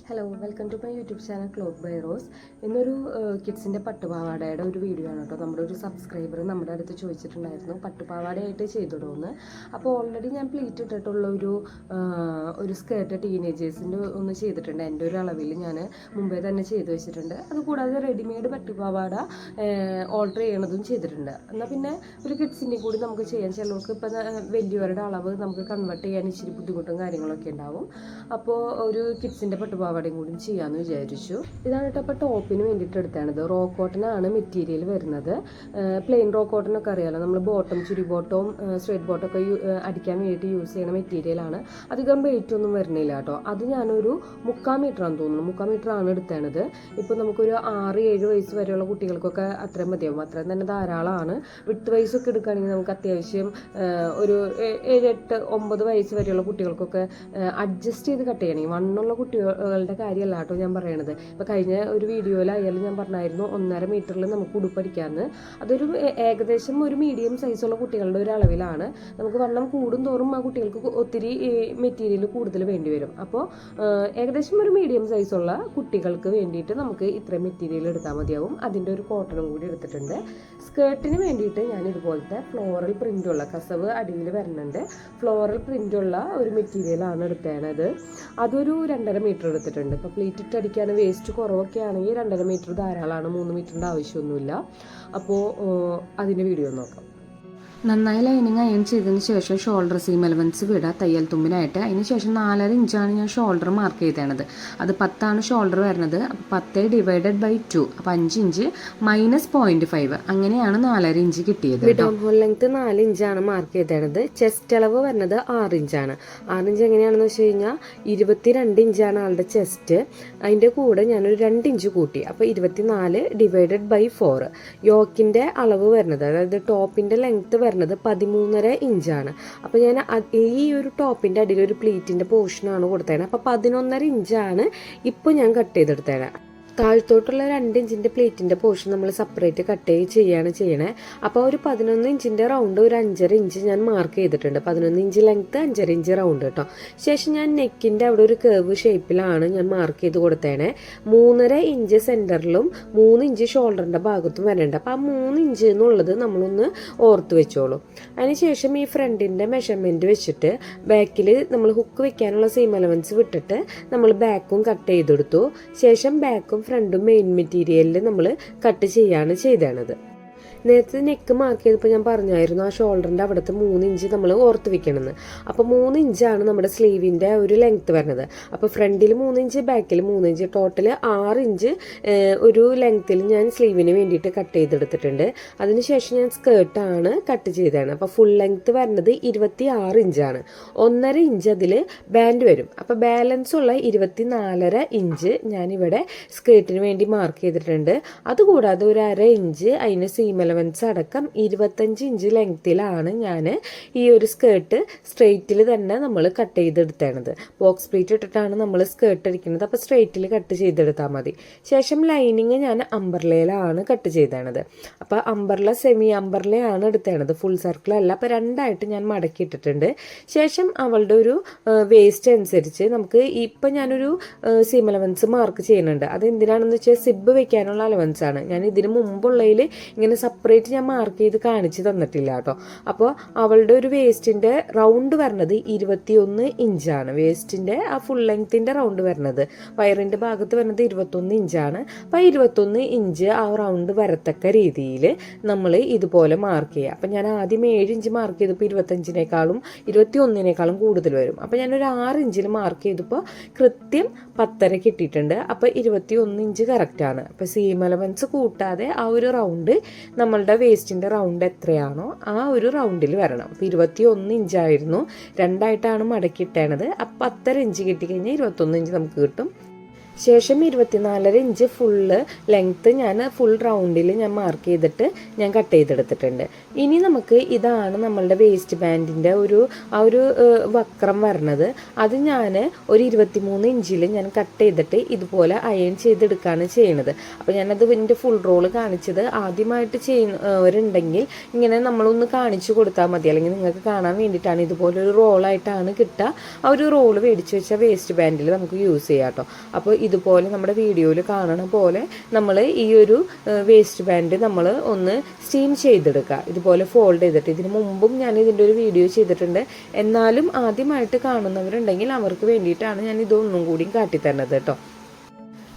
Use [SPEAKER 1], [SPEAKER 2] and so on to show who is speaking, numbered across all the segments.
[SPEAKER 1] Hello welcome to my YouTube channel cloth by Rose. ഇന്നൊരു കിഡ്സിൻ്റെ പട്ടുപാവാടയുടെ ഒരു വീഡിയോ ആണ് കേട്ടോ. നമ്മുടെ ഒരു സബ്സ്ക്രൈബർ നമ്മുടെ അടുത്ത് ചോദിച്ചിട്ടുണ്ടായിരുന്നു പട്ടുപാവാടയായിട്ട് ചെയ്തിടുമെന്ന്. അപ്പോൾ ഓൾറെഡി ഞാൻ പ്ലീറ്റ് ഇട്ടിട്ടുള്ള ഒരു സ്കേർട്ട് ടീനേജേഴ്സിൻ്റെ ഒന്ന് ചെയ്തിട്ടുണ്ട്. എൻ്റെ ഒരു അളവിൽ ഞാൻ മുമ്പേ തന്നെ ചെയ്ത് വെച്ചിട്ടുണ്ട്. അതുകൂടാതെ റെഡിമെയ്ഡ് പട്ടുപാവാട ഓൾട്ടർ ചെയ്യണതും ചെയ്തിട്ടുണ്ട്. എന്നാൽ പിന്നെ ഒരു കിഡ്സിൻ്റെ കൂടി നമുക്ക് ചെയ്യാൻ, ചിലർക്ക് ഇപ്പം വലിയവരുടെ അളവ് നമുക്ക് കൺവേർട്ട് ചെയ്യാൻ ഇച്ചിരി ബുദ്ധിമുട്ടും കാര്യങ്ങളൊക്കെ ഉണ്ടാവും. അപ്പോൾ ഒരു കിഡ്സിൻ്റെ പട്ടുപാവാട കൂടി ചെയ്യാമെന്ന് വിചാരിച്ചു. ഇതാണ് കേട്ടോ അപ്പോൾ ടോപ്പിന് വേണ്ടിയിട്ട് എടുത്താണത്. റോ കോട്ടൺ ആണ് മെറ്റീരിയൽ വരുന്നത്. പ്ലെയിൻ റോ കോട്ടൺ ഒക്കെ അറിയാലോ, നമ്മൾ ബോട്ടം, ചുരി ബോട്ടവും സ്ട്രേറ്റ് ബോട്ടം ഒക്കെ അടിക്കാൻ വേണ്ടിയിട്ട് യൂസ് ചെയ്യണ മെറ്റീരിയലാണ്. അധികം വെയിറ്റ് ഒന്നും വരുന്നില്ല കേട്ടോ. അത് ഞാനൊരു 3/4 മീറ്ററാണെന്ന് തോന്നുന്നു, 3/4 മീറ്ററാണ് എടുത്തത്. ഇപ്പോൾ നമുക്കൊരു 6-7 വയസ്സ് വരെയുള്ള കുട്ടികൾക്കൊക്കെ അത്രയും മതിയാവും. അത്രയും തന്നെ ധാരാളമാണ്. വിട്ട് വയസ്സൊക്കെ എടുക്കുകയാണെങ്കിൽ നമുക്ക് അത്യാവശ്യം ഒരു 7-8-9 വയസ്സ് വരെയുള്ള കുട്ടികൾക്കൊക്കെ അഡ്ജസ്റ്റ് ചെയ്ത് കട്ട് ചെയ്യണമെങ്കിൽ, വണ്ണുള്ള കുട്ടികളുടെ കാര്യമല്ല കേട്ടോ ഞാൻ പറയണത്. ഇപ്പോൾ കഴിഞ്ഞ ഒരു വീഡിയോയിലായാലും ഞാൻ പറഞ്ഞായിരുന്നു 1.5 മീറ്ററിൽ നമുക്ക് ഉടുപ്പടിക്കാമെന്ന്. അതൊരു ഏകദേശം ഒരു മീഡിയം സൈസുള്ള കുട്ടികളുടെ ഒരു അളവിലാണ്. നമുക്ക് വണ്ണം കൂടും തോറും ആ കുട്ടികൾക്ക് ഒത്തിരി മെറ്റീരിയൽ കൂടുതൽ വേണ്ടി വരും. അപ്പോൾ ഏകദേശം ഒരു മീഡിയം സൈസുള്ള കുട്ടികൾക്ക് വേണ്ടിയിട്ട് നമുക്ക് ഇത്രയും മെറ്റീരിയൽ എടുത്താൽ മതിയാവും. അതിൻ്റെ ഒരു കോട്ടണും കൂടി എടുത്തിട്ടുണ്ട്. സ്കേർട്ടിന് വേണ്ടിയിട്ട് ഞാൻ ഇതുപോലത്തെ ഫ്ലോറൽ പ്രിൻ്റുള്ള, കസവ് അടിയിൽ വരുന്നുണ്ട്, ഫ്ലോറൽ പ്രിൻ്റുള്ള ഒരു മെറ്റീരിയലാണ് എടുത്തേണത്. അതൊരു 2.5 മീറ്റർ എടുത്തിട്ടുണ്ട്. ഇപ്പോൾ പ്ലീറ്റ് ഇട്ട് അടിക്കാൻ വേസ്റ്റ് കുറവൊക്കെ ആണെങ്കിൽ 2.5 മീറ്റർ ധാരാളമാണ്, 3 മീറ്ററിൻ്റെ ആവശ്യമൊന്നുമില്ല. അപ്പോൾ അതിൻ്റെ വീഡിയോ നോക്കാം. നന്നായി ലൈനിങ് അയൺ ചെയ്തതിന് ശേഷം ഷോൾഡർ സീം എലവൻസ് വിടുക തയ്യൽ തുമ്പിനായിട്ട്. അതിന് ശേഷം 4.5 ഇഞ്ചാണ് ഞാൻ ഷോൾഡർ മാർക്ക് ചെയ്തത്. അത് 10 ഷോൾഡർ വരുന്നത്. 10 ഡിവൈഡഡ് ബൈ 2, അപ്പോൾ 5 ഇഞ്ച് മൈനസ് 0.5, അങ്ങനെയാണ് 4.5 ഇഞ്ച് കിട്ടിയത്. വിഡോ ഹോൾ ലെങ്ത് 4 ഇഞ്ചാണ് മാർക്ക് ചെയ്തത്. ചെസ്റ്റ് അളവ് വരുന്നത് 6 ഇഞ്ചാണ്. 6 ഇഞ്ച് എങ്ങനെയാണെന്ന് വെച്ച് കഴിഞ്ഞാൽ 22 ഇഞ്ചാണ് ആളുടെ ചെസ്റ്റ്. അതിൻ്റെ കൂടെ ഞാനൊരു 2 ഇഞ്ച് കൂട്ടി, അപ്പോൾ 24 ഡിവൈഡഡ് ബൈ 4. യോക്കിൻ്റെ അളവ് വരുന്നത്, അതായത് ടോപ്പിൻ്റെ ലെങ്ത് വരുന്നത് 13.5 ഇഞ്ചാണ്. അപ്പോൾ ഞാൻ ഈ ഒരു ടോപ്പിൻ്റെ അടിയിൽ ഒരു പ്ലീറ്റിൻ്റെ പോർഷനാണ് കൊടുത്തത്. അപ്പോൾ 11.5 ഇഞ്ചാണ് ഇപ്പോൾ ഞാൻ കട്ട് ചെയ്തെടുത്തത്. താഴത്തോട്ടുള്ള 2 ഇഞ്ചിൻ്റെ പ്ലേറ്റിൻ്റെ പോർഷൻ നമ്മൾ സെപ്പറേറ്റ് കട്ട് ചെയ്യാണ് ചെയ്യണേ. അപ്പോൾ ഒരു 11 ഇഞ്ചിൻ്റെ റൗണ്ട് ഒരു 5.5 ഇഞ്ച് ഞാൻ മാർക്ക് ചെയ്തിട്ടുണ്ട്. 11 ഇഞ്ച് ലെങ്ത്ത്, 5.5 ഇഞ്ച് റൗണ്ട് കേട്ടോ. ശേഷം ഞാൻ നെക്കിൻ്റെ അവിടെ ഒരു കേർവ് ഷേപ്പിലാണ് ഞാൻ മാർക്ക് ചെയ്ത് കൊടുത്തേണേ. 3.5 ഇഞ്ച് സെൻറ്ററിലും 3 ഇഞ്ച് ഷോൾഡറിൻ്റെ ഭാഗത്തും വരേണ്ട. അപ്പോൾ ആ 3 ഇഞ്ച് എന്നുള്ളത് നമ്മളൊന്ന് ഓർത്ത് വെച്ചോളൂ. അതിനുശേഷം ഈ ഫ്രണ്ടിൻ്റെ മെഷർമെൻറ്റ് വെച്ചിട്ട് ബാക്കിൽ നമ്മൾ ഹുക്ക് വെക്കാനുള്ള സീം എലവൻസ് വിട്ടിട്ട് നമ്മൾ ബാക്കും കട്ട് ചെയ്തെടുത്തു. ശേഷം ബാക്കും ഫ്രണ്ടും മെയിൻ മെറ്റീരിയലിൽ നമ്മൾ കട്ട് ചെയ്യാണ് ചെയ്തത്. നേരത്തെ നെക്ക് മാർക്ക് ചെയ്തപ്പോൾ ഞാൻ പറഞ്ഞായിരുന്നു ആ ഷോൾഡറിൻ്റെ അവിടുത്തെ 3 ഇഞ്ച് നമ്മൾ ഓർത്ത് വെക്കണമെന്ന്. അപ്പോൾ 3 ഇഞ്ചാണ് നമ്മുടെ സ്ലീവിൻ്റെ ഒരു ലെങ്ത്ത് വരുന്നത്. അപ്പോൾ ഫ്രണ്ടിൽ 3 ഇഞ്ച്, ബാക്കിൽ 3 ഇഞ്ച്, ടോട്ടൽ 6 ഇഞ്ച് ഒരു ലെങ്ത്തിൽ ഞാൻ സ്ലീവിന് വേണ്ടിയിട്ട് കട്ട് ചെയ്തെടുത്തിട്ടുണ്ട്. അതിനുശേഷം ഞാൻ സ്കേർട്ടാണ് കട്ട് ചെയ്തതാണ്. അപ്പോൾ ഫുൾ ലെങ്ത്ത് വരുന്നത് 26 ഇഞ്ചാണ്. 1.5 ഇഞ്ച് അതിൽ ബാൻഡ് വരും. അപ്പോൾ ബാലൻസ് ഉള്ള 24.5 ഇഞ്ച് ഞാനിവിടെ സ്കേർട്ടിന് വേണ്ടി മാർക്ക് ചെയ്തിട്ടുണ്ട്. അതുകൂടാതെ ഒരു 1/2 ഇഞ്ച് അതിന് സീം എലവൻസ് അടക്കം 25 ഇഞ്ച് ലെങ്ത്തിലാണ് ഞാൻ ഈ ഒരു സ്കേർട്ട് സ്ട്രെയിറ്റിൽ തന്നെ നമ്മൾ കട്ട് ചെയ്തെടുത്തേണത്. ബോക്സ് പ്ലീറ്റ് ഇട്ടിട്ടാണ് നമ്മൾ സ്കേർട്ട് അടിക്കുന്നത്. അപ്പോൾ സ്ട്രെയിറ്റിൽ കട്ട് ചെയ്തെടുത്താൽ മതി. ശേഷം ലൈനിങ് ഞാൻ അംബർലയിലാണ് കട്ട് ചെയ്തത്. അപ്പോൾ അംബർല സെമി അംബർലയാണ് എടുത്തേണത്, ഫുൾ സർക്കിൾ അല്ല. അപ്പോൾ 2ആയിട്ട് ഞാൻ മടക്കി ഇട്ടിട്ടുണ്ട്. ശേഷം അവളുടെ ഒരു വേസ്റ്റ് അനുസരിച്ച് നമുക്ക് ഇപ്പം ഞാനൊരു സീം അലവൻസ് മാർക്ക് ചെയ്യുന്നുണ്ട്. അത് എന്തിനാണെന്ന് വെച്ചാൽ സിബ് വെക്കാനുള്ള അലവൻസ് ആണ്. ഞാൻ ഇതിന് മുമ്പുള്ളതിൽ ഇങ്ങനെ സെപ്പറേറ്റ് ഞാൻ മാർക്ക് ചെയ്ത് കാണിച്ച് തന്നിട്ടില്ല കേട്ടോ. അപ്പോൾ അവളുടെ ഒരു വേസ്റ്റിൻ്റെ റൗണ്ട് വരുന്നത് 21 ഇഞ്ചാണ്. വേസ്റ്റിൻ്റെ ആ ഫുൾ ലെങ്ത്തിൻ്റെ റൗണ്ട് വരുന്നത്, വയറിൻ്റെ ഭാഗത്ത് വരുന്നത് 21 ഇഞ്ചാണ്. അപ്പോൾ 21 ഇഞ്ച് ആ റൗണ്ട് വരത്തക്ക രീതിയിൽ നമ്മൾ ഇതുപോലെ മാർക്ക് ചെയ്യുക. അപ്പം ഞാൻ ആദ്യം 7 ഇഞ്ച് മാർക്ക് ചെയ്തപ്പോൾ 25-നേക്കാളും 21-നേക്കാളും കൂടുതൽ വരും. അപ്പോൾ ഞാനൊരു 6 ഇഞ്ചിൽ മാർക്ക് ചെയ്തപ്പോൾ കൃത്യം 10.5 കിട്ടിയിട്ടുണ്ട്. അപ്പോൾ 21 ഇഞ്ച് കറക്റ്റാണ്. അപ്പോൾ സീം അലവൻസ് കൂട്ടാതെ ആ ഒരു റൗണ്ട് നമ്മളുടെ വേസ്റ്റിൻ്റെ റൗണ്ട് എത്രയാണോ ആ ഒരു റൗണ്ടിൽ വരണം. അപ്പോൾ 21 ഇഞ്ചായിരുന്നു, 2ആയിട്ടാണ് മടക്കിയിട്ടേണത്. അപ്പം 10.5 ഇഞ്ച് കിട്ടിക്കഴിഞ്ഞാൽ 21 ഇഞ്ച് നമുക്ക് കിട്ടും. ശേഷം 24.5 ഇഞ്ച് ഫുള്ള് ലെങ്ത്ത് ഞാൻ ഫുൾ റൗണ്ടിൽ ഞാൻ മാർക്ക് ചെയ്തിട്ട് ഞാൻ കട്ട് ചെയ്തെടുത്തിട്ടുണ്ട്. ഇനി നമുക്ക് ഇതാണ് നമ്മളുടെ വേസ്റ്റ് ബാൻഡിൻ്റെ ആ ഒരു വക്രം വരണത്. അത് ഞാൻ ഒരു 23 ഇഞ്ചിൽ ഞാൻ കട്ട് ചെയ്തിട്ട് ഇതുപോലെ അയൺ ചെയ്തെടുക്കുകയാണ് ചെയ്യണത്. അപ്പോൾ ഞാനത് ഇതിൻ്റെ ഫുൾ റോള് കാണിച്ചത് ആദ്യമായിട്ട് ചെയ്യുന്നവരുണ്ടെങ്കിൽ ഇങ്ങനെ നമ്മളൊന്ന് കാണിച്ചു കൊടുത്താൽ മതി, അല്ലെങ്കിൽ നിങ്ങൾക്ക് കാണാൻ വേണ്ടിയിട്ടാണ്. ഇതുപോലൊരു റോളായിട്ടാണ് കിട്ടുക. ആ ഒരു റോള് മേടിച്ച് വെച്ചാൽ വേസ്റ്റ് ബാൻഡിൽ നമുക്ക് യൂസ് ചെയ്യാം കേട്ടോ. അപ്പോൾ ഇതുപോലെ നമ്മുടെ വീഡിയോയിൽ കാണണ പോലെ നമ്മൾ ഈ ഒരു വേസ്റ്റ് ബാൻഡ് നമ്മൾ ഒന്ന് സ്റ്റീം ചെയ്തെടുക്കുക. ഇതുപോലെ ഫോൾഡ് ചെയ്തിട്ട് ഇതിന് മുമ്പും ഞാൻ ഇതിൻ്റെ ഒരു വീഡിയോ ചെയ്തിട്ടുണ്ട്. എന്നാലും ആദ്യമായിട്ട് കാണുന്നവരുണ്ടെങ്കിൽ അവർക്ക് വേണ്ടിയിട്ടാണ് ഞാൻ ഇതൊന്നും കൂടി കാട്ടിത്തരുന്നത് കേട്ടോ.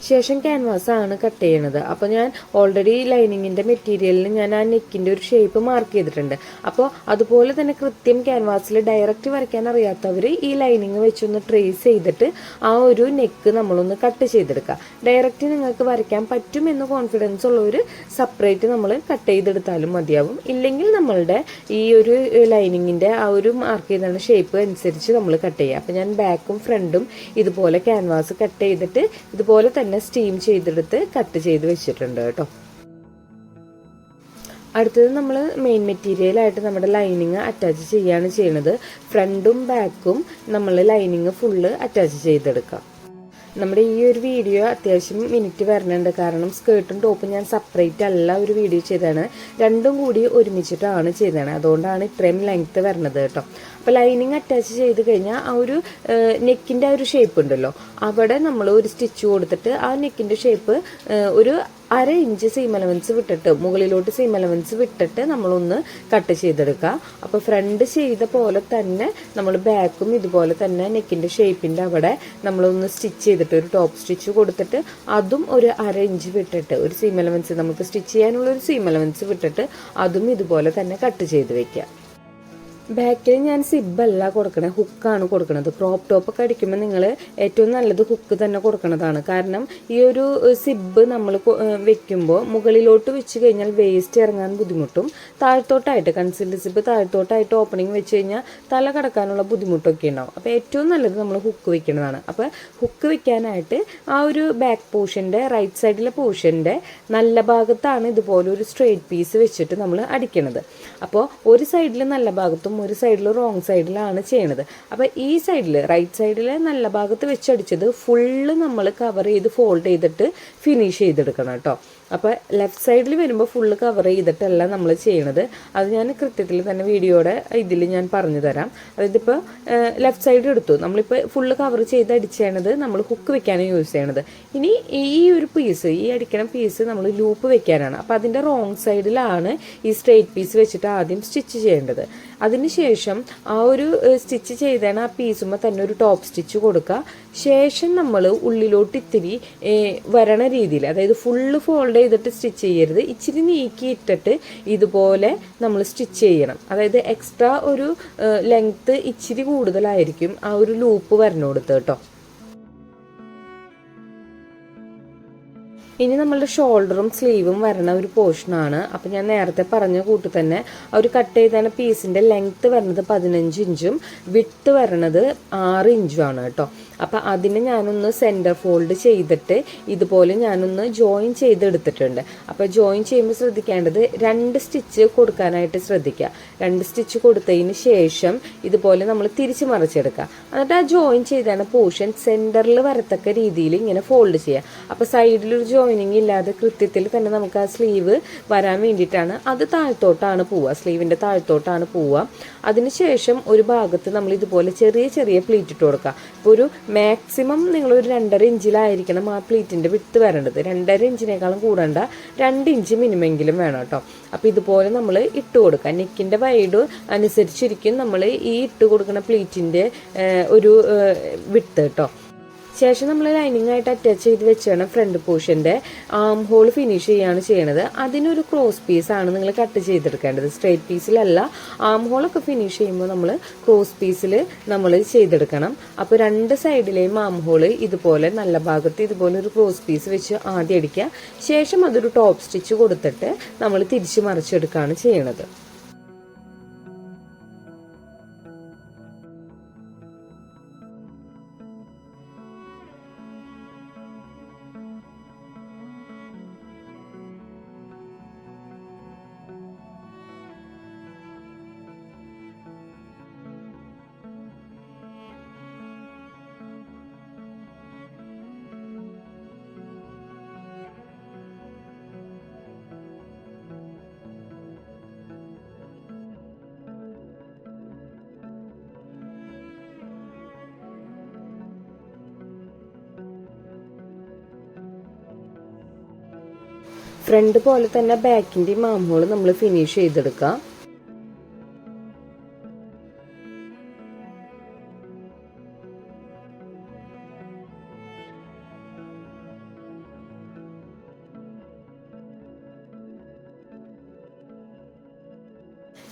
[SPEAKER 1] ശേഷം ക്യാൻവാസാണ് കട്ട് ചെയ്യണത്. അപ്പോൾ ഞാൻ ഓൾറെഡി ലൈനിങ്ങിൻ്റെ മെറ്റീരിയലിന് ഞാൻ ആ നെക്കിൻ്റെ ഒരു ഷേപ്പ് മാർക്ക് ചെയ്തിട്ടുണ്ട്. അപ്പോൾ അതുപോലെ തന്നെ കൃത്യം ക്യാൻവാസിൽ ഡയറക്റ്റ് വരയ്ക്കാൻ അറിയാത്തവർ ഈ ലൈനിങ് വെച്ചൊന്ന് ട്രേസ് ചെയ്തിട്ട് ആ ഒരു നെക്ക് നമ്മളൊന്ന് കട്ട് ചെയ്തെടുക്കുക. ഡയറക്റ്റ് നിങ്ങൾക്ക് വരയ്ക്കാൻ പറ്റുമെന്ന് കോൺഫിഡൻസ് ഉള്ളവർ സെപ്പറേറ്റ് നമ്മൾ കട്ട് ചെയ്തെടുത്താലും മതിയാവും. ഇല്ലെങ്കിൽ നമ്മളുടെ ഈ ഒരു ലൈനിങ്ങിൻ്റെ ആ ഒരു മാർക്ക് ചെയ്ത ഷേപ്പ് അനുസരിച്ച് നമ്മൾ കട്ട് ചെയ്യുക. അപ്പോൾ ഞാൻ ബാക്കും ഫ്രണ്ടും ഇതുപോലെ ക്യാൻവാസ് കട്ട് ചെയ്തിട്ട് ഇതുപോലെ തന്നെ സ്റ്റീം ചെയ്തെടുത്ത് കട്ട് ചെയ്ത് വെച്ചിട്ടുണ്ട് കേട്ടോ. അടുത്തത് നമ്മൾ മെയിൻ മെറ്റീരിയലായിട്ട് നമ്മുടെ ലൈനിങ് അറ്റാച്ച് ചെയ്യുകയാണ് ചെയ്യുന്നത്. ഫ്രണ്ടും ബാക്കും നമ്മൾ ലൈനിങ് ഫുള്ള് അറ്റാച്ച് ചെയ്തെടുക്കാം. നമ്മുടെ ഈ ഒരു വീഡിയോ അത്യാവശ്യം മിനിറ്റ് വരണുണ്ട്, കാരണം സ്കേർട്ടും ടോപ്പും ഞാൻ സെപ്പറേറ്റ് അല്ല ഒരു വീഡിയോ ചെയ്തതാണ്, രണ്ടും കൂടി ഒരുമിച്ചിട്ടാണ് ചെയ്തതാണ്. അതുകൊണ്ടാണ് ഇത്രയും ലെങ്ത്ത് വരണത് കേട്ടോ. അപ്പോൾ ലൈനിങ് അറ്റാച്ച് ചെയ്ത് കഴിഞ്ഞാൽ ആ ഒരു നെക്കിൻ്റെ ആ ഒരു ഷേപ്പ് ഉണ്ടല്ലോ, അവിടെ നമ്മൾ ഒരു സ്റ്റിച്ച് കൊടുത്തിട്ട് ആ നെക്കിൻ്റെ ഷേപ്പ് ഒരു 1/2 ഇഞ്ച് സീം അലവൻസ് വിട്ടിട്ട് മുകളിലോട്ട് സീം അലവൻസ് വിട്ടിട്ട് നമ്മളൊന്ന് കട്ട് ചെയ്തെടുക്കുക. അപ്പോൾ ഫ്രണ്ട് ചെയ്ത പോലെ തന്നെ നമ്മൾ ബാക്കും ഇതുപോലെ തന്നെ നെക്കിൻ്റെ ഷേപ്പിൻ്റെ അവിടെ നമ്മളൊന്ന് സ്റ്റിച്ച് ചെയ്തിട്ട് ഒരു ടോപ്പ് സ്റ്റിച്ച് കൊടുത്തിട്ട് അതും ഒരു 1/2 ഇഞ്ച് വിട്ടിട്ട് ഒരു സീം അലവൻസ് നമുക്ക് സ്റ്റിച്ച് ചെയ്യാനുള്ള ഒരു സീം അലവൻസ് വിട്ടിട്ട് അതും ഇതുപോലെ തന്നെ കട്ട് ചെയ്ത് വെക്കുക. ബാക്കിൽ ഞാൻ സിബല്ല കൊടുക്കണേ, ഹുക്കാണ് കൊടുക്കണത്. ക്രോപ്പ് ടോപ്പൊക്കെ അടിക്കുമ്പോൾ നിങ്ങൾ ഏറ്റവും നല്ലത് ഹുക്ക് തന്നെ കൊടുക്കണതാണ്. കാരണം ഈ ഒരു സിബ് നമ്മൾ വെക്കുമ്പോൾ മുകളിലോട്ട് വെച്ച് കഴിഞ്ഞാൽ വേസ്റ്റ് ഇറങ്ങാൻ ബുദ്ധിമുട്ടും, താഴ്ത്തോട്ടായിട്ട് കൺസീൽഡ് സിബ് താഴ്ത്തോട്ടായിട്ട് ഓപ്പണിങ് വെച്ച് കഴിഞ്ഞാൽ തല കടക്കാനുള്ള ബുദ്ധിമുട്ടൊക്കെ ഉണ്ടാവും. അപ്പോൾ ഏറ്റവും നല്ലത് നമ്മൾ ഹുക്ക് വെക്കുന്നതാണ്. അപ്പോൾ ഹുക്ക് വെക്കാനായിട്ട് ആ ഒരു ബാക്ക് പോർഷൻ്റെ റൈറ്റ് സൈഡിലെ പോർഷൻ്റെ നല്ല ഭാഗത്താണ് ഇതുപോലെ ഒരു സ്ട്രെയിറ്റ് പീസ് വെച്ചിട്ട് നമ്മൾ അടിക്കണത്. അപ്പോൾ ഒരു സൈഡിൽ നല്ല ഭാഗത്തും ഒരു സൈഡിൽ റോങ് സൈഡിലാണ് ചെയ്യണത്. അപ്പോൾ ഈ സൈഡിൽ റൈറ്റ് സൈഡിൽ നല്ല ഭാഗത്ത് വെച്ചടിച്ചത് ഫുള്ള് നമ്മൾ കവർ ചെയ്ത് ഫോൾഡ് ചെയ്തിട്ട് ഫിനിഷ് ചെയ്തെടുക്കണം കേട്ടോ. അപ്പോൾ ലെഫ്റ്റ് സൈഡിൽ വരുമ്പോൾ ഫുള്ള് കവർ ചെയ്തിട്ടല്ല നമ്മൾ ചെയ്യണത്. അത് ഞാൻ കൃത്യത്തിൽ തന്നെ വീഡിയോയുടെ ഇതിൽ ഞാൻ പറഞ്ഞു തരാം. അതായത് ഇപ്പോൾ ലെഫ്റ്റ് സൈഡ് എടുത്തു, നമ്മളിപ്പോൾ ഫുള്ള് കവർ ചെയ്ത് അടിച്ചത് നമ്മൾ ഹുക്ക് വെക്കാനും യൂസ് ചെയ്യണത്. ഇനി ഈ ഒരു പീസ്, ഈ അടിക്കണ പീസ് നമ്മൾ ലൂപ്പ് വെക്കാനാണ്. അപ്പോൾ അതിൻ്റെ റോങ് സൈഡിലാണ് ഈ സ്ട്രെയിറ്റ് പീസ് വെച്ചിട്ട് ആദ്യം സ്റ്റിച്ച് ചെയ്യേണ്ടത്. അതിനുശേഷം ആ ഒരു സ്റ്റിച്ച് ചെയ്താണ് ആ പീസുമ്പോൾ തന്നെ ഒരു ടോപ്പ് സ്റ്റിച്ച് കൊടുക്കുക. ശേഷം നമ്മൾ ഉള്ളിലോട്ട് ഇത്തിരി വരണ രീതിയിൽ, അതായത് ഫുള്ള് ഫോൾഡ് ചെയ്തിട്ട് സ്റ്റിച്ച് ചെയ്യരുത്, ഇച്ചിരി നീക്കിയിട്ടിട്ട് ഇതുപോലെ നമ്മൾ സ്റ്റിച്ച് ചെയ്യണം. അതായത് എക്സ്ട്രാ ഒരു ലെങ്ത്ത് ഇച്ചിരി കൂടുതലായിരിക്കും ആ ഒരു ലൂപ്പ് വരണോടുത്ത് കേട്ടോ. ഇനി നമ്മളുടെ ഷോൾഡറും സ്ലീവും വരണ ഒരു പോർഷനാണ്. അപ്പം ഞാൻ നേരത്തെ പറഞ്ഞ കൂട്ട് തന്നെ ആ ഒരു കട്ട് ചെയ്ത പീസിൻ്റെ ലെങ്ത്ത് വരുന്നത് 15 ഇഞ്ചും വിഡ്ത്ത് വരണത് 6 ഇഞ്ചുമാണ് കേട്ടോ. അപ്പം അതിന് ഞാനൊന്ന് സെൻറ്റർ ഫോൾഡ് ചെയ്തിട്ട് ഇതുപോലെ ഞാനൊന്ന് ജോയിൻ ചെയ്തെടുത്തിട്ടുണ്ട്. അപ്പോൾ ജോയിൻ ചെയ്യുമ്പോൾ ശ്രദ്ധിക്കേണ്ടത് 2 സ്റ്റിച്ച് കൊടുക്കാനായിട്ട് ശ്രദ്ധിക്കുക. 2 സ്റ്റിച്ച് കൊടുത്തതിന് ശേഷം ഇതുപോലെ നമ്മൾ തിരിച്ച് മറിച്ചെടുക്കുക. എന്നിട്ട് ആ ജോയിൻ ചെയ്താണ് പോർഷൻ സെൻറ്ററിൽ വരത്തക്ക രീതിയിൽ ഇങ്ങനെ ഫോൾഡ് ചെയ്യുക. അപ്പോൾ സൈഡിലൊരു ജോയിനിങ് ഇല്ലാതെ കൃത്യത്തിൽ തന്നെ നമുക്ക് ആ സ്ലീവ് വരാൻ വേണ്ടിയിട്ടാണ്. അത് താഴ്ത്തോട്ടാണ് പോവുക, സ്ലീവിൻ്റെ താഴ്ത്തോട്ടാണ് പോവുക. അതിനുശേഷം ഒരു ഭാഗത്ത് നമ്മൾ ഇതുപോലെ ചെറിയ ചെറിയ പ്ലീറ്റ് ഇട്ട് കൊടുക്കുക. ഇപ്പോൾ ഒരു മാക്സിമം നിങ്ങളൊരു 2.5 ഇഞ്ചിലായിരിക്കണം ആ പ്ലീറ്റിൻ്റെ വിട്ട് വരേണ്ടത്. 2.5 ഇഞ്ചിനേക്കാളും കൂടണ്ട, 2 ഇഞ്ച് മിനിമെങ്കിലും വേണം കേട്ടോ. അപ്പോൾ ഇതുപോലെ നമ്മൾ ഇട്ട് കൊടുക്കുക. നെക്കിൻ്റെ വൈഡ് അനുസരിച്ചിരിക്കും നമ്മൾ ഈ ഇട്ട് കൊടുക്കുന്ന പ്ലീറ്റിൻ്റെ ഒരു വിട്ട് കേട്ടോ. ശേഷം നമ്മൾ ലൈനിങ് ആയിട്ട് അറ്റാച്ച് ചെയ്ത് വെച്ചാണ് ഫ്രണ്ട് പോർഷൻ്റെ ആം ഹോൾ ഫിനിഷ് ചെയ്യുകയാണ് ചെയ്യണത്. അതിനൊരു ക്രോസ് പീസാണ് നിങ്ങൾ കട്ട് ചെയ്തെടുക്കേണ്ടത്, സ്ട്രെയിറ്റ് പീസിലല്ല. ആം ഹോളൊക്കെ ഫിനിഷ് ചെയ്യുമ്പോൾ നമ്മൾ ക്രോസ് പീസിൽ നമ്മൾ ചെയ്തെടുക്കണം. അപ്പോൾ 2 സൈഡിലെയും ആം ഹോള് ഇതുപോലെ നല്ല ഭാഗത്ത് ഇതുപോലെ ഒരു ക്രോസ് പീസ് വെച്ച് ആദ്യം അടിക്കുക. ശേഷം അതൊരു ടോപ്പ് സ്റ്റിച്ച് കൊടുത്തിട്ട് നമ്മൾ തിരിച്ച് മറിച്ചെടുക്കുകയാണ് ചെയ്യണത്. ഫ്രണ്ട് പോലെ തന്നെ ബാക്കിൻ്റെയും ആം ഹോൾ നമ്മൾ ഫിനിഷ് ചെയ്തെടുക്കാം.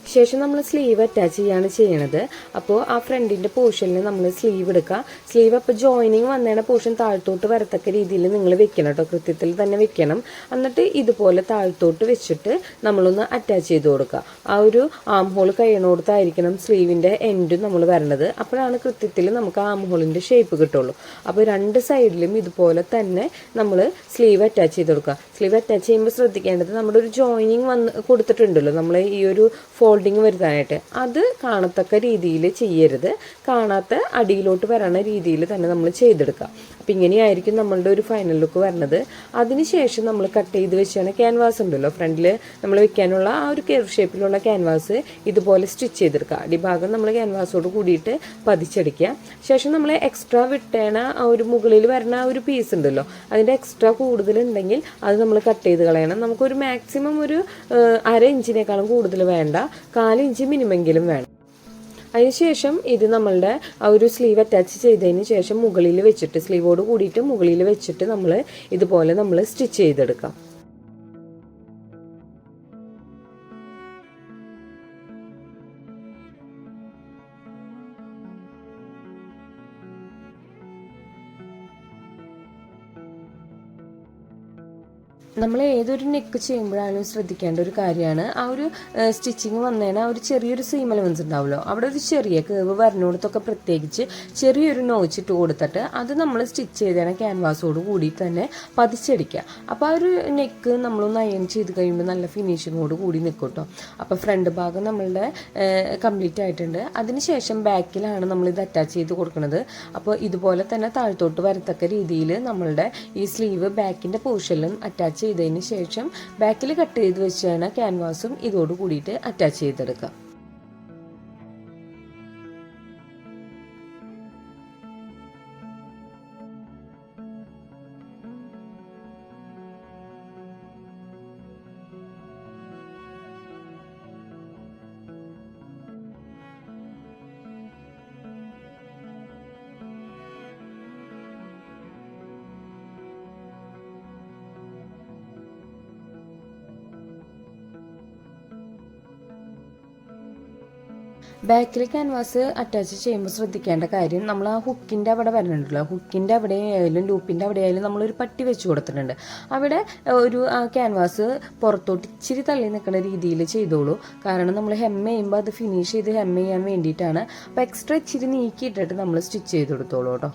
[SPEAKER 1] ശേഷം നമ്മൾ സ്ലീവ് അറ്റാച്ച് ചെയ്യാണ് ചെയ്യണത്. അപ്പോൾ ആ ഫ്രണ്ടിൻ്റെ പോർഷനിൽ നമ്മൾ സ്ലീവ് എടുക്കുക. സ്ലീവ് അപ്പോൾ ജോയിനിങ് വന്നേണ പോർഷൻ താഴ്ത്തോട്ട് വരത്തക്ക രീതിയിൽ നിങ്ങൾ വെക്കണം കേട്ടോ, കൃത്യത്തിൽ തന്നെ വെക്കണം. എന്നിട്ട് ഇതുപോലെ താഴ്ത്തോട്ട് വെച്ചിട്ട് നമ്മളൊന്ന് അറ്റാച്ച് ചെയ്ത് കൊടുക്കുക. ആ ഒരു ആം ഹോൾ കഴിയണോടത്തായിരിക്കണം സ്ലീവിൻ്റെ എൻഡും നമ്മൾ വരണത്. അപ്പോഴാണ് കൃത്യത്തിൽ നമുക്ക് ആം ഹോളിൻ്റെ ഷേപ്പ് കിട്ടുള്ളൂ. അപ്പോൾ രണ്ട് സൈഡിലും ഇതുപോലെ തന്നെ നമ്മൾ സ്ലീവ് അറ്റാച്ച് ചെയ്ത് കൊടുക്കുക. സ്ലീവ് അറ്റാച്ച് ചെയ്യുമ്പോൾ ശ്രദ്ധിക്കേണ്ടത് നമ്മുടെ ഒരു ജോയിനിങ് കൊടുത്തിട്ടുണ്ടല്ലോ നമ്മൾ ഈ ഒരു ഫോൾഡിങ് വരുത്താനായിട്ട്, അത് കാണത്തക്ക രീതിയിൽ ചെയ്യരുത്. കാണാത്ത അടിയിലോട്ട് വരണ രീതിയിൽ തന്നെ നമ്മൾ ചെയ്തെടുക്കുക. അപ്പം ഇങ്ങനെയായിരിക്കും നമ്മളുടെ ഒരു ഫൈനൽ ലുക്ക് വരുന്നത്. അതിനുശേഷം നമ്മൾ കട്ട് ചെയ്ത് വെച്ചാണ് ക്യാൻവാസ് ഉണ്ടല്ലോ ഫ്രണ്ടിൽ നമ്മൾ വെക്കാനുള്ള ആ ഒരു കെയർ ഷേപ്പിലുള്ള ക്യാൻവാസ് ഇതുപോലെ സ്റ്റിച്ച് ചെയ്തെടുക്കുക. അടിഭാഗം നമ്മൾ ക്യാൻവാസോട് കൂടിയിട്ട് പതിച്ചടിക്കുക. ശേഷം നമ്മൾ എക്സ്ട്രാ വിട്ടേണ ആ ഒരു മുകളിൽ വരുന്ന ആ ഒരു പീസ് ഉണ്ടല്ലോ, അതിൻ്റെ എക്സ്ട്രാ കൂടുതലുണ്ടെങ്കിൽ അത് നമ്മൾ കട്ട് ചെയ്ത് കളയണം. നമുക്കൊരു മാക്സിമം ഒരു 1/2 ഇഞ്ചിനേക്കാളും കൂടുതൽ വേണ്ട, 1/4 ഇഞ്ച് മിനിമെങ്കിലും വേണം. അതിനുശേഷം ഇത് നമ്മളുടെ ആ ഒരു സ്ലീവ് അറ്റാച്ച് ചെയ്തതിന് ശേഷം മുകളിൽ വെച്ചിട്ട് സ്ലീവോട് കൂടിയിട്ട് മുകളിൽ വെച്ചിട്ട് നമ്മൾ ഇതുപോലെ നമ്മൾ സ്റ്റിച്ച് ചെയ്തെടുക്കാം. നമ്മൾ ഏതൊരു നെക്ക് ചെയ്യുമ്പോഴാണ് ശ്രദ്ധിക്കേണ്ട ഒരു കാര്യമാണ് ആ ഒരു സ്റ്റിച്ചിങ് വന്നതിന് ആ ഒരു ചെറിയൊരു സീം അലവൻസ് ഉണ്ടാവുമല്ലോ, അവിടെ ഒരു ചെറിയ കേവ് വരണോടത്തൊക്കെ പ്രത്യേകിച്ച് ചെറിയൊരു നോച്ചിട്ട് കൊടുത്തിട്ട് അത് നമ്മൾ സ്റ്റിച്ച് ചെയ്തേണ ക്യാൻവാസോട് കൂടി തന്നെ പതിച്ചടിക്കുക. അപ്പോൾ ആ ഒരു നെക്ക് നമ്മളൊന്ന് അയൺ ചെയ്ത് കഴിയുമ്പോൾ നല്ല ഫിനിഷിങ്ങോട് കൂടി നിൽക്കും കേട്ടോ. അപ്പോൾ ഫ്രണ്ട് ഭാഗം നമ്മളുടെ കംപ്ലീറ്റ് ആയിട്ടുണ്ട്. അതിനുശേഷം ബാക്കിലാണ് നമ്മളിത് അറ്റാച്ച് ചെയ്ത് കൊടുക്കുന്നത്. അപ്പോൾ ഇതുപോലെ തന്നെ താഴ്ത്തോട്ട് വരത്തക്ക രീതിയിൽ നമ്മളുടെ ഈ സ്ലീവ് ബാക്കിൻ്റെ പോർഷനിലും അറ്റാച്ച് ചെയ്തതിന് ശേഷം ബാക്കിൽ കട്ട് ചെയ്ത് വെച്ചാണ് ക്യാൻവാസും ഇതോട് കൂടിയിട്ട് അറ്റാച്ച് ചെയ്തെടുക്കുക. ബാക്കിൽ ക്യാൻവാസ് അറ്റാച്ച് ചെയ്യുമ്പോൾ ശ്രദ്ധിക്കേണ്ട കാര്യം, നമ്മൾ ആ ഹുക്കിൻ്റെ അവിടെ വരുന്നുണ്ടല്ലോ, ഹുക്കിൻ്റെ അവിടെയായാലും ലൂപ്പിൻ്റെ അവിടെയായാലും നമ്മളൊരു പട്ടി വെച്ച് കൊടുത്തിട്ടുണ്ട്. അവിടെ ഒരു ആ ക്യാൻവാസ് പുറത്തോട്ട് ഇച്ചിരി തള്ളി നിൽക്കുന്ന രീതിയിൽ ചെയ്തോളൂ. കാരണം നമ്മൾ ഹെം ചെയ്യുമ്പോൾ അത് ഫിനിഷ് ചെയ്ത് ഹെം ചെയ്യാൻ വേണ്ടിയിട്ടാണ്. അപ്പോൾ എക്സ്ട്രാ ഇച്ചിരി നീക്കിയിട്ടിട്ട് നമ്മൾ സ്റ്റിച്ച് ചെയ്ത് കൊടുത്തോളൂ കേട്ടോ.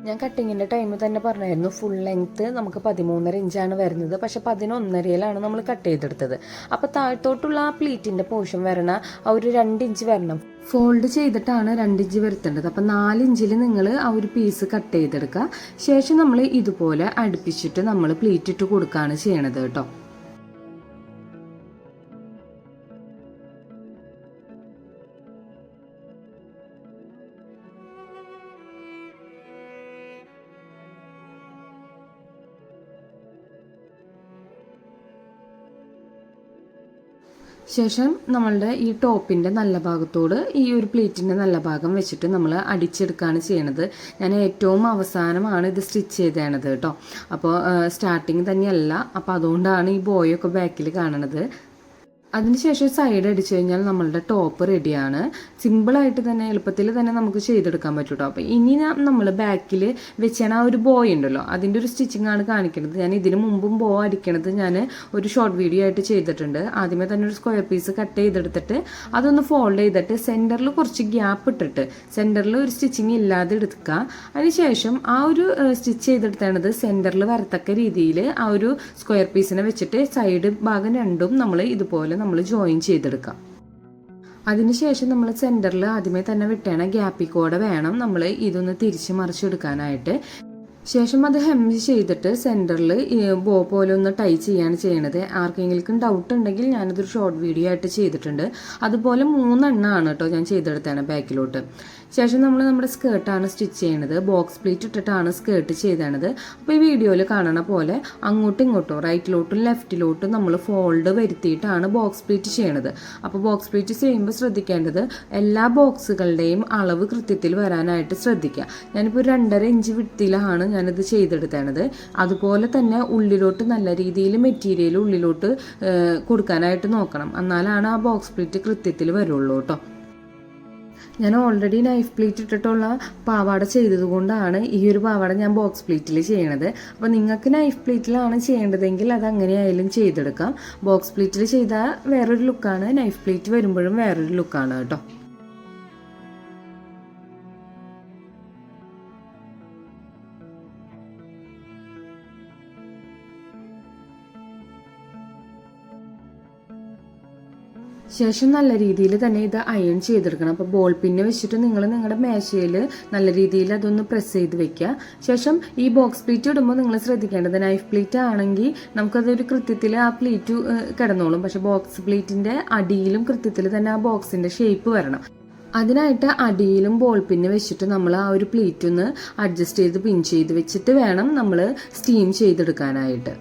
[SPEAKER 1] ഞാൻ കട്ടിങ്ങിൻ്റെ ടൈം തന്നെ പറഞ്ഞായിരുന്നു, ഫുൾ ലെങ്ത്ത് നമുക്ക് 13.5 ഇഞ്ചാണ് വരുന്നത്. പക്ഷെ 11.5-യിലാണ് നമ്മൾ കട്ട് ചെയ്തെടുത്തത്. അപ്പോൾ താഴത്തോട്ടുള്ള ആ പ്ലീറ്റിൻ്റെ പോർഷൻ വരണ ആ ഒരു 2 ഇഞ്ച് വരണം. ഫോൾഡ് ചെയ്തിട്ടാണ് 2 ഇഞ്ച് വരുത്തേണ്ടത്. അപ്പോൾ 4 ഇഞ്ചിൽ നിങ്ങൾ ആ ഒരു പീസ് കട്ട് ചെയ്തെടുക്കുക. ശേഷം നമ്മൾ ഇതുപോലെ അടുപ്പിച്ചിട്ട് നമ്മൾ പ്ലീറ്റ് ഇട്ട് കൊടുക്കുകയാണ് ചെയ്യണത് കേട്ടോ. ശേഷം നമ്മളുടെ ഈ ടോപ്പിൻ്റെ നല്ല ഭാഗത്തോട് ഈ ഒരു പ്ലീറ്റിൻ്റെ നല്ല ഭാഗം വെച്ചിട്ട് നമ്മൾ അടിച്ചെടുക്കുകയാണ് ചെയ്യണത്. ഞാൻ ഏറ്റവും അവസാനമാണ് ഇത് സ്റ്റിച്ച് ചെയ്തേണത് കേട്ടോ. അപ്പോൾ സ്റ്റാർട്ടിങ് തന്നെയല്ല, അപ്പോൾ അതുകൊണ്ടാണ് ഈ ബോയൊക്കെ ബാക്കിൽ കാണണത്. അതിനുശേഷം സൈഡ് അടിച്ചു കഴിഞ്ഞാൽ നമ്മളുടെ ടോപ്പ് റെഡിയാണ്. സിമ്പിളായിട്ട് തന്നെ എളുപ്പത്തിൽ തന്നെ നമുക്ക് ചെയ്തെടുക്കാൻ പറ്റും കേട്ടോ. അപ്പോൾ ഇനി നമ്മൾ ബാക്കിൽ വെച്ചാൽ ആ ഒരു ബോയ് ഉണ്ടല്ലോ, അതിൻ്റെ ഒരു സ്റ്റിച്ചിങ് ആണ് കാണിക്കുന്നത്. ഞാൻ ഇതിന് മുമ്പും ബോ അടിക്കണത് ഞാൻ ഒരു ഷോർട്ട് വീഡിയോ ആയിട്ട് ചെയ്തിട്ടുണ്ട്. ആദ്യമേ തന്നെ ഒരു സ്ക്വയർ പീസ് കട്ട് ചെയ്തെടുത്തിട്ട് അതൊന്ന് ഫോൾഡ് ചെയ്തിട്ട് സെൻറ്ററിൽ കുറച്ച് ഗ്യാപ്പ് ഇട്ടിട്ട് സെൻറ്ററിൽ ഒരു സ്റ്റിച്ചിങ് ഇല്ലാതെ എടുക്കുക. അതിനുശേഷം ആ ഒരു സ്റ്റിച്ച് ചെയ്തെടുത്തേണ്ടത് സെൻറ്ററിൽ വരത്തക്ക രീതിയിൽ ആ ഒരു സ്ക്വയർ പീസിനെ വെച്ചിട്ട് സൈഡ് ഭാഗം രണ്ടും നമ്മൾ ഇതുപോലെ നമ്മൾ ജോയിൻ ചെയ്തെടുക്കാം. അതിനുശേഷം നമ്മൾ സെൻറ്ററിൽ ആദ്യമേ തന്നെ വിട്ടേണ ഗ്യാപ്പിൽ കൂടെ വേണം നമ്മൾ ഇതൊന്ന് തിരിച്ച് മറിച്ചെടുക്കാനായിട്ട്. ശേഷം അത് hem ചെയ്തിട്ട് സെൻറ്ററിൽ ബോ പോലെ ഒന്ന് ടൈ ചെയ്യാണ് ചെയ്യണത്. ആർക്കെങ്കിലും ഡൗട്ട് ഉണ്ടെങ്കിൽ ഞാനതൊരു ഷോർട്ട് വീഡിയോ ആയിട്ട് ചെയ്തിട്ടുണ്ട്. അതുപോലെ 3 എണ്ണമാണ് കേട്ടോ ഞാൻ ചെയ്തെടുത്താണ് ബാക്കിലോട്ട്. ശേഷം നമ്മൾ നമ്മുടെ സ്കേർട്ടാണ് സ്റ്റിച്ച് ചെയ്യണത്. ബോക്സ് പ്ലീറ്റ് ഇട്ടിട്ടാണ് സ്കേർട്ട് ചെയ്തത്. അപ്പോൾ ഈ വീഡിയോയിൽ കാണണ പോലെ അങ്ങോട്ടും ഇങ്ങോട്ടും റൈറ്റിലോട്ടും ലെഫ്റ്റിലോട്ടും നമ്മൾ ഫോൾഡ് വരുത്തിയിട്ടാണ് ബോക്സ് പ്ലീറ്റ് ചെയ്യണത്. അപ്പോൾ ബോക്സ് പ്ലീറ്റ് ചെയ്യുമ്പോൾ ശ്രദ്ധിക്കേണ്ടത് എല്ലാ ബോക്സുകളുടെയും അളവ് കൃത്യത്തിൽ വരാനായിട്ട് ശ്രദ്ധിക്കുക. ഞാനിപ്പോൾ 2.5 ഇഞ്ച് വിട്ടിലാണ് ഞാനിത് ചെയ്തെടുത്തത്. അതുപോലെ തന്നെ ഉള്ളിലോട്ട് നല്ല രീതിയിൽ മെറ്റീരിയൽ ഉള്ളിലോട്ട് കൊടുക്കാനായിട്ട് നോക്കണം. എന്നാലാണ് ആ ബോക്സ് പ്ലീറ്റ് കൃത്യത്തിൽ വരുള്ളൂ കേട്ടോ. ഞാൻ ഓൾറെഡി നൈഫ് പ്ലീറ്റ് ഇട്ടിട്ടുള്ള പാവാട ചെയ്തതുകൊണ്ടാണ് ഈ ഒരു പാവാട ഞാൻ ബോക്സ് പ്ലീറ്റിൽ ചെയ്യണത്. അപ്പോൾ നിങ്ങൾക്ക് നൈഫ് പ്ലീറ്റിലാണ് ചെയ്യേണ്ടതെങ്കിൽ അത് അങ്ങനെയായാലും ചെയ്തെടുക്കാം. ബോക്സ് പ്ലീറ്റിൽ ചെയ്താൽ വേറൊരു ലുക്കാണ്, നൈഫ് പ്ലീറ്റ് വരുമ്പോഴും വേറൊരു ലുക്കാണ് കേട്ടോ. ശേഷം നല്ല രീതിയിൽ തന്നെ ഇത് അയൺ ചെയ്തെടുക്കണം. അപ്പോൾ ബോൾ പിന്ന് വെച്ചിട്ട് നിങ്ങൾ നിങ്ങളുടെ മേശയിൽ നല്ല രീതിയിൽ അതൊന്ന് പ്രസ് ചെയ്ത് വെക്കുക. ശേഷം ഈ ബോക്സ് പ്ലീറ്റ് ഇടുമ്പോൾ നിങ്ങൾ ശ്രദ്ധിക്കേണ്ടത് നൈഫ് പ്ലീറ്റ് ആണെങ്കിൽ നമുക്കതൊരു കൃത്യത്തിൽ ആ പ്ലീറ്റ് കിടന്നോളും. പക്ഷെ ബോക്സ് പ്ലീറ്റിൻ്റെ അടിയിലും കൃത്യത്തിൽ തന്നെ ആ ബോക്സിൻ്റെ ഷേപ്പ് വരണം. അതിനായിട്ട് അടിയിലും ബോൾ പിന്ന് വെച്ചിട്ട് നമ്മൾ ആ ഒരു പ്ലീറ്റ് ഒന്ന് അഡ്ജസ്റ്റ് ചെയ്ത് പിൻ ചെയ്ത് വെച്ചിട്ട് വേണം നമ്മൾ സ്റ്റീം ചെയ്തെടുക്കാനായിട്ട്.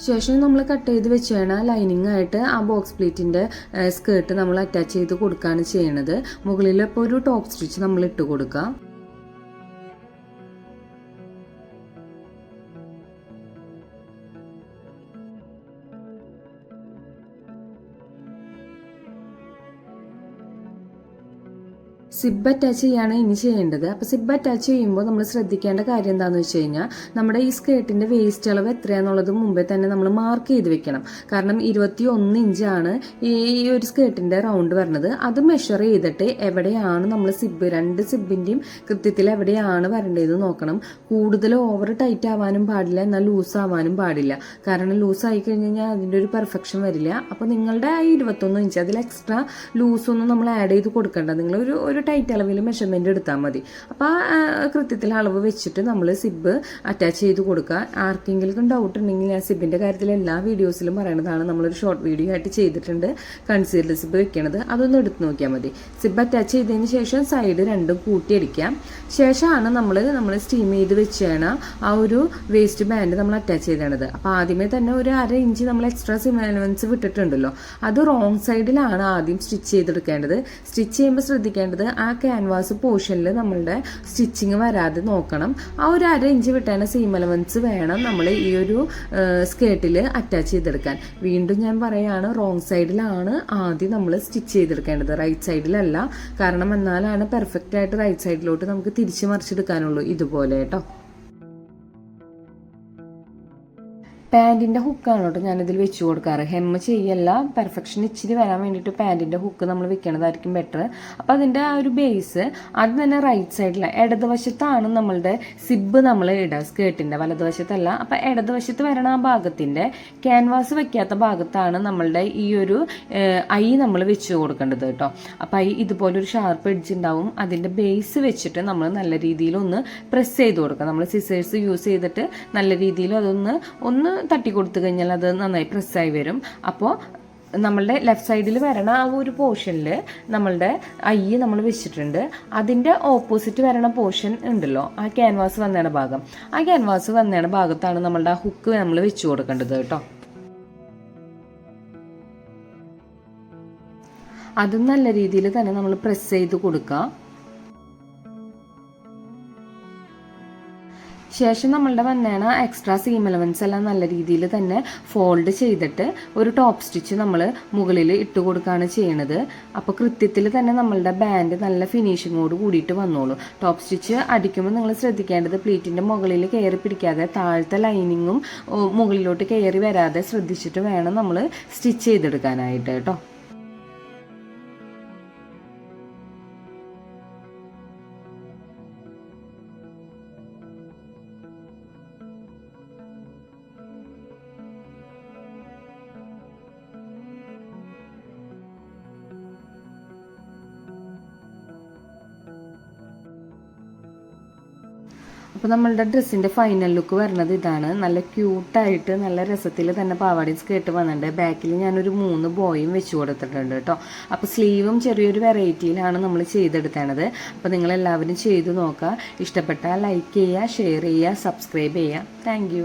[SPEAKER 1] ശേഷം നമ്മൾ കട്ട് ചെയ്ത് വെച്ചാണ് ലൈനിങ് ആയിട്ട് ആ ബോക്സ് പ്ലീറ്റിൻ്റെ സ്കേർട്ട് നമ്മൾ അറ്റാച്ച് ചെയ്ത് കൊടുക്കുകയാണ് ചെയ്യണത്. മുകളിൽ ഇപ്പോൾ ഒരു ടോപ്പ് സ്റ്റിച്ച് നമ്മൾ ഇട്ട് കൊടുക്കുക. സിബ് അറ്റാച്ച് ചെയ്യാണ് ഇനി ചെയ്യേണ്ടത്. അപ്പോൾ സിബ് അറ്റാച്ച് ചെയ്യുമ്പോൾ നമ്മൾ ശ്രദ്ധിക്കേണ്ട കാര്യം എന്താണെന്ന് വെച്ച് കഴിഞ്ഞാൽ നമ്മുടെ ഈ സ്കേർട്ടിൻ്റെ വേസ്റ്റ് അളവ് എത്രയാണെന്നുള്ളത് മുമ്പേ തന്നെ നമ്മൾ മാർക്ക് ചെയ്ത് വെക്കണം. കാരണം 21 ഇഞ്ചാണ് ഈ ഒരു സ്കേർട്ടിൻ്റെ റൗണ്ട് വരുന്നത്. അത് മെഷർ ചെയ്തിട്ട് എവിടെയാണ് നമ്മൾ സിബ് 2 സിബിൻ്റെയും കൃത്യത്തിൽ എവിടെയാണ് വരേണ്ടത് നോക്കണം. കൂടുതൽ ഓവർ ടൈറ്റ് ആവാനും പാടില്ല, എന്നാൽ ലൂസ് ആവാനും പാടില്ല. കാരണം ലൂസ് ആയി കഴിഞ്ഞ് കഴിഞ്ഞാൽ അതിൻ്റെ ഒരു പെർഫെക്ഷൻ വരില്ല. അപ്പോൾ നിങ്ങളുടെ ആ 21 ഇഞ്ച് അതിൽ എക്സ്ട്രാ ലൂസൊന്നും നമ്മൾ ആഡ് ചെയ്ത് കൊടുക്കേണ്ട. നിങ്ങൾ ഒരു ടൈറ്റ് അളവിൽ മെഷർമെൻറ്റ് എടുത്താൽ മതി. അപ്പോൾ ആ കൃത്യത്തിൽ അളവ് വെച്ചിട്ട് നമ്മൾ സിബ് അറ്റാച്ച് ചെയ്ത് കൊടുക്കുക. ആർക്കെങ്കിലും ഡൗട്ട് ഉണ്ടെങ്കിൽ ഞാൻ സിബിൻ്റെ കാര്യത്തിൽ എല്ലാ വീഡിയോസിലും പറയുന്നതാണ്. നമ്മളൊരു ഷോർട്ട് വീഡിയോ ആയിട്ട് ചെയ്തിട്ടുണ്ട് കൺസീൽഡ് സിബ് വെക്കണത്. അതൊന്ന് എടുത്ത് നോക്കിയാൽ മതി. സിബ് അറ്റാച്ച് ചെയ്തതിന് ശേഷം സൈഡ് രണ്ടും കൂട്ടിയടിക്കാം. ശേഷമാണ് നമ്മൾ സ്റ്റീം ചെയ്ത് വെച്ചാണ് ആ ഒരു വേസ്റ്റ് ബാൻഡ് നമ്മൾ അറ്റാച്ച് ചെയ്തത്. അപ്പോൾ ആദ്യമേ തന്നെ ഒരു 1/2 ഇഞ്ച് നമ്മൾ എക്സ്ട്രാ സിം അലവൻസ് വിട്ടിട്ടുണ്ടല്ലോ, അത് റോങ് സൈഡിലാണ് ആദ്യം സ്റ്റിച്ച് ചെയ്തെടുക്കേണ്ടത്. സ്റ്റിച്ച് ചെയ്യുമ്പോൾ ശ്രദ്ധിക്കേണ്ടത് ആ ക്യാൻവാസ് പോർഷനിൽ നമ്മളുടെ സ്റ്റിച്ചിങ് വരാതെ നോക്കണം. ആ ഒരു 1/2 ഇഞ്ച് വിട്ടേണ്ട സീം അലവൻസ് വേണം നമ്മൾ ഈ ഒരു സ്കേർട്ടിൽ അറ്റാച്ച് ചെയ്തെടുക്കാൻ. വീണ്ടും ഞാൻ പറയുകയാണ്, റോങ് സൈഡിലാണ് ആദ്യം നമ്മൾ സ്റ്റിച്ച് ചെയ്തെടുക്കേണ്ടത്, റൈറ്റ് സൈഡിലല്ല. കാരണം എന്നാലാണ് പെർഫെക്റ്റ് ആയിട്ട് റൈറ്റ് സൈഡിലോട്ട് നമുക്ക് തിരിച്ച് മറിച്ചെടുക്കാനുള്ളൂ, ഇതുപോലെ കേട്ടോ. പാൻറ്റിൻ്റെ ഹുക്കാണ് കേട്ടോ ഞാനിതിൽ വെച്ച് കൊടുക്കാറ്. ഹെമ്മ ചെയ്യല്ല, പെർഫെക്ഷൻ ഇച്ചിരി വരാൻ വേണ്ടിയിട്ട് പാൻറ്റിൻ്റെ ഹുക്ക് നമ്മൾ വെക്കണതായിരിക്കും ബെറ്റർ. അപ്പോൾ അതിൻ്റെ ആ ഒരു ബേസ് അത് തന്നെ റൈറ്റ് സൈഡിൽ ഇടതുവശത്താണ് നമ്മളുടെ സിബ് നമ്മൾ ഇടുക, സ്കേർട്ടിൻ്റെ വലതുവശത്തല്ല. അപ്പോൾ ഇടതുവശത്ത് വരണ ആ ഭാഗത്തിൻ്റെ ക്യാൻവാസ് വെക്കാത്ത ഭാഗത്താണ് നമ്മളുടെ ഈ ഒരു ഐ നമ്മൾ വെച്ച് കൊടുക്കേണ്ടത് കേട്ടോ. അപ്പോൾ ഐ ഇതുപോലൊരു ഷാർപ്പ് എഡ്ജ് ഉണ്ടാവും. അതിൻ്റെ ബേസ് വെച്ചിട്ട് നമ്മൾ നല്ല രീതിയിൽ ഒന്ന് പ്രസ് ചെയ്ത് കൊടുക്കുക. നമ്മൾ സിസേഴ്സ് യൂസ് ചെയ്തിട്ട് നല്ല രീതിയിൽ ഒന്ന് തട്ടി കൊടുത്തു കഴിഞ്ഞാൽ അത് നന്നായി പ്രസ്സായി വരും. അപ്പോൾ നമ്മളുടെ ലെഫ്റ്റ് സൈഡിൽ വരണ ആ ഒരു പോർഷനിൽ നമ്മളുടെ ഐ നമ്മൾ വെച്ചിട്ടുണ്ട്. അതിൻ്റെ ഓപ്പോസിറ്റ് വരണ പോർഷൻ ഉണ്ടല്ലോ, ആ ക്യാൻവാസ് വന്നേണ ഭാഗം, ആ ക്യാൻവാസ് വന്നേണ ഭാഗത്താണ് നമ്മളുടെ ആ ഹുക്ക് നമ്മൾ വെച്ച് കൊടുക്കേണ്ടത് കേട്ടോ. അതും നല്ല രീതിയിൽ തന്നെ നമ്മൾ പ്രസ് ചെയ്ത് കൊടുക്കുക. ശേഷം നമ്മളുടെ വന്നേണ എക്സ്ട്രാ സീം എലവൻസ് എല്ലാം നല്ല രീതിയിൽ തന്നെ ഫോൾഡ് ചെയ്തിട്ട് ഒരു ടോപ്പ് സ്റ്റിച്ച് നമ്മൾ മുകളിൽ ഇട്ട് കൊടുക്കുകയാണ് ചെയ്യണത്. അപ്പോൾ കൃത്യത്തിൽ തന്നെ നമ്മളുടെ ബാൻഡ് നല്ല ഫിനിഷിങ്ങോട് കൂടിയിട്ട് വന്നോളൂ. ടോപ്പ് സ്റ്റിച്ച് അടിക്കുമ്പോൾ നിങ്ങൾ ശ്രദ്ധിക്കേണ്ടത് പ്ലീറ്റിൻ്റെ മുകളിൽ കയറി പിടിക്കാതെ താഴത്തെ ലൈനിങ്ങും മുകളിലോട്ട് കയറി വരാതെ ശ്രദ്ധിച്ചിട്ട് വേണം നമ്മൾ സ്റ്റിച്ച് ചെയ്തെടുക്കാനായിട്ട് കേട്ടോ. അപ്പോൾ നമ്മളുടെ ഡ്രസ്സിൻ്റെ ഫൈനൽ ലുക്ക് വരുന്നത് ഇതാണ്. നല്ല ക്യൂട്ടായിട്ട് നല്ല രസത്തിൽ തന്നെ പാവാടയും സ്കേർട്ട് വന്നിട്ടുണ്ട്. ബാക്കിൽ ഞാനൊരു 3 ബോയും വെച്ച് കൊടുത്തിട്ടുണ്ട് കേട്ടോ. അപ്പോൾ സ്ലീവും ചെറിയൊരു വെറൈറ്റിയിലാണ് നമ്മൾ ചെയ്തെടുത്തേണ്ടത്. അപ്പോൾ നിങ്ങളെല്ലാവരും ചെയ്ത് നോക്കുക. ഇഷ്ടപ്പെട്ടാൽ ലൈക്ക് ചെയ്യുക, ഷെയർ ചെയ്യുക, സബ്സ്ക്രൈബ് ചെയ്യുക. താങ്ക്